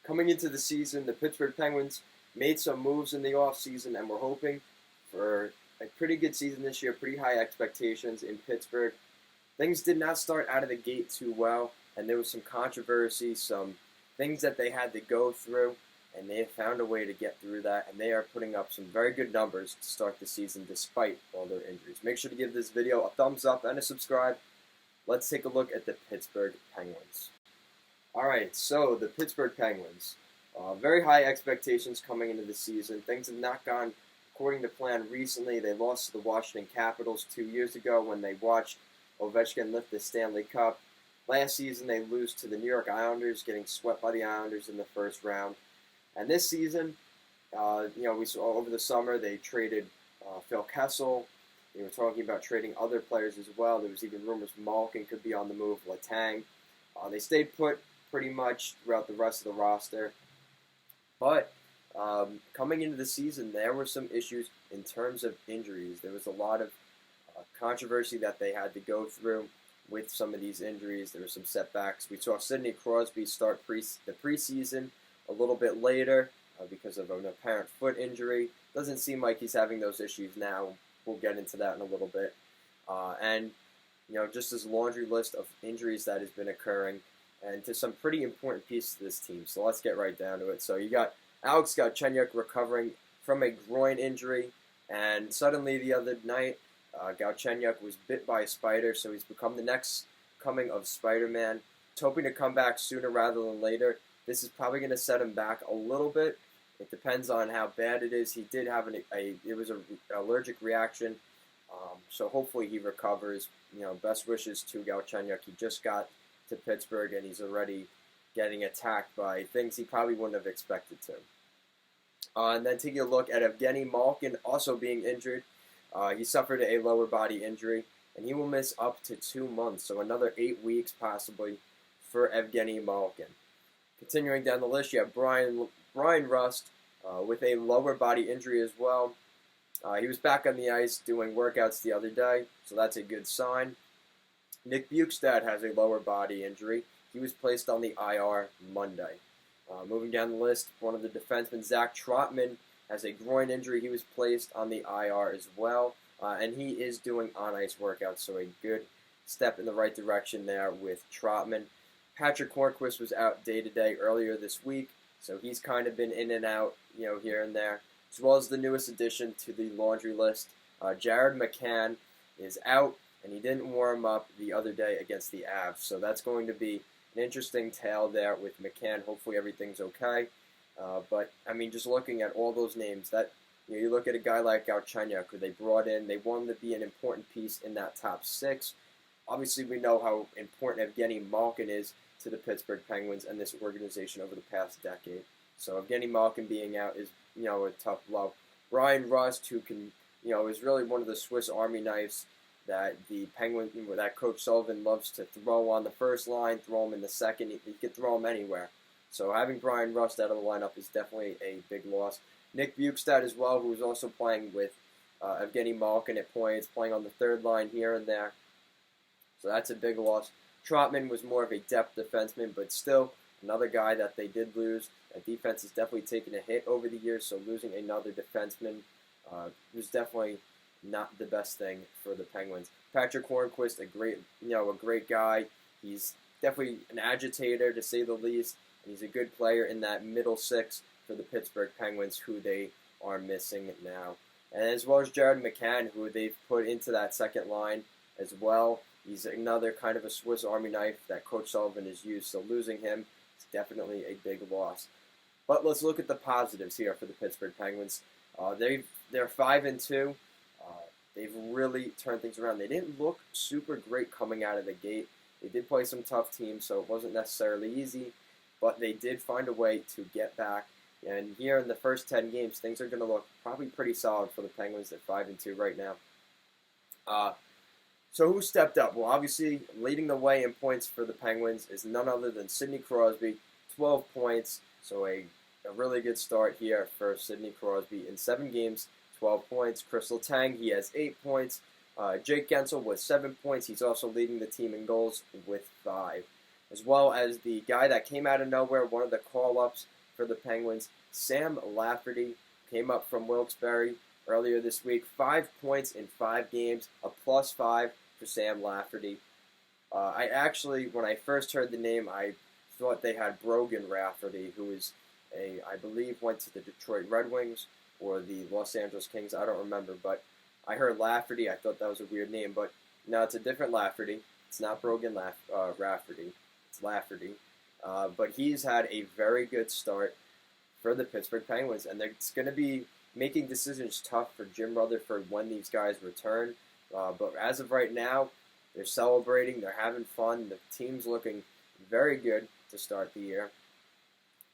Coming into the season, the Pittsburgh Penguins made some moves in the offseason, and we're hoping for a pretty good season this year, pretty high expectations in Pittsburgh. Things did not start out of the gate too well, and there was some controversy, some things that they had to go through, and they have found a way to get through that, and they are putting up some very good numbers to start the season despite all their injuries. Make sure to give this video a thumbs up and a subscribe. Let's take a look at the Pittsburgh Penguins. Alright, so the Pittsburgh Penguins. Very high expectations coming into the season. Things have not gone according to plan recently. They lost to the Washington Capitals 2 years ago when they watched Ovechkin lift the Stanley Cup. Last season they lose to the New York Islanders, getting swept by the Islanders in the first round. And this season, we saw over the summer they traded Phil Kessel. They were talking about trading other players as well. There was even rumors Malkin could be on the move, Letang. They stayed put pretty much throughout the rest of the roster. But coming into the season, there were some issues in terms of injuries. There was a lot of controversy that they had to go through with some of these injuries. There were some setbacks. We saw Sidney Crosby start the preseason a little bit later because of an apparent foot injury. Doesn't seem like he's having those issues now. We'll get into that in a little bit. And just this laundry list of injuries that has been occurring, and to some pretty important pieces of this team. So let's get right down to it. So you got Alex Galchenyuk recovering from a groin injury, and suddenly the other night, Galchenyuk was bit by a spider, so he's become the next coming of Spider-Man. He's hoping to come back sooner rather than later. This is probably going to set him back a little bit. It depends on how bad it is. He did have an allergic reaction, so hopefully he recovers. Best wishes to Galchenyuk. He just got to Pittsburgh, and he's already getting attacked by things he probably wouldn't have expected to. And then taking a look at Evgeny Malkin also being injured. He suffered a lower body injury, and he will miss up to 2 months, so another 8 weeks possibly for Evgeny Malkin. Continuing down the list, you have Brian Rust with a lower body injury as well. He was back on the ice doing workouts the other day, so that's a good sign. Nick Bjugstad has a lower body injury. He was placed on the IR Monday. Moving down the list, one of the defensemen, Zach Trotman, has a groin injury. He was placed on the IR as well, and he is doing on-ice workouts, so a good step in the right direction there with Trotman. Patrick Hornqvist was out day-to-day earlier this week, so he's kind of been in and out, here and there, as well as the newest addition to the laundry list. Jared McCann is out, and he didn't warm up the other day against the Avs, so that's going to be an interesting tale there with McCann. Hopefully everything's okay. But, just looking at all those names, that you look at a guy like Galchenyuk, who they brought in, they want him to be an important piece in that top six. Obviously, we know how important Evgeny Malkin is to the Pittsburgh Penguins and this organization over the past decade. So Evgeny Malkin being out is, a tough blow. Brian Rust, who can, is really one of the Swiss Army knives that the Penguins, that Coach Sullivan loves to throw on the first line, throw him in the second. He could throw him anywhere. So having Brian Rust out of the lineup is definitely a big loss. Nick Bjugstad as well, who is also playing with Evgeny Malkin at points, playing on the third line here and there. So that's a big loss. Trotman was more of a depth defenseman, but still another guy that they did lose. That defense has definitely taken a hit over the years, so losing another defenseman was definitely not the best thing for the Penguins. Patrick Hornqvist, a great guy. He's definitely an agitator, to say the least. He's a good player in that middle six for the Pittsburgh Penguins, who they are missing now. And as well as Jared McCann, who they've put into that second line as well. He's another kind of a Swiss Army knife that Coach Sullivan has used, so losing him is definitely a big loss. But let's look at the positives here for the Pittsburgh Penguins. They're 5-2. They've really turned things around. They didn't look super great coming out of the gate. They did play some tough teams, so it wasn't necessarily easy, but they did find a way to get back. And here in the first 10 games, things are going to look probably pretty solid for the Penguins at 5-2 right now. So who stepped up? Well, obviously, leading the way in points for the Penguins is none other than Sidney Crosby, 12 points. So a really good start here for Sidney Crosby. In 7 games, 12 points. Chris Letang, he has 8 points. Jake Gensel with 7 points. He's also leading the team in goals with 5. as well as the guy that came out of nowhere, one of the call-ups for the Penguins, Sam Lafferty, came up from Wilkes-Barre earlier this week. 5 points in 5 games, a +5 for Sam Lafferty. I actually, when I first heard the name, I thought they had Brogan Rafferty, who is I believe went to the Detroit Red Wings or the Los Angeles Kings. I don't remember, but I heard Lafferty. I thought that was a weird name, but no, it's a different Lafferty. It's not Brogan Rafferty. It's Lafferty. But he's had a very good start for the Pittsburgh Penguins, and it's going to be making decisions tough for Jim Rutherford when these guys return. But as of right now, they're celebrating. They're having fun. The team's looking very good to start the year,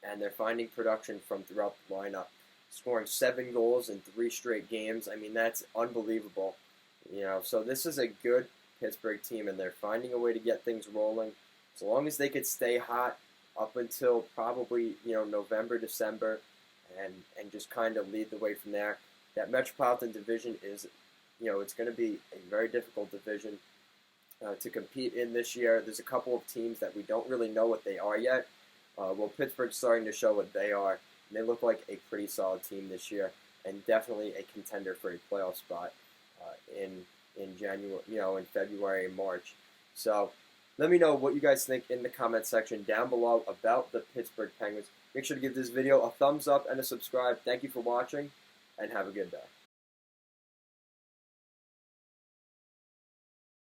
and they're finding production from throughout the lineup, scoring 7 goals in 3 straight games. I mean, that's unbelievable. So this is a good Pittsburgh team, and they're finding a way to get things rolling. As long as they could stay hot up until probably November, December, and just kind of lead the way from there. That Metropolitan Division is, it's going to be a very difficult division to compete in this year. There's a couple of teams that we don't really know what they are yet. Well, Pittsburgh's starting to show what they are, and they look like a pretty solid team this year, and definitely a contender for a playoff spot in January, in February and March. So let me know what you guys think in the comment section down below about the Pittsburgh Penguins. Make sure to give this video a thumbs up and a subscribe. Thank you for watching, and have a good day.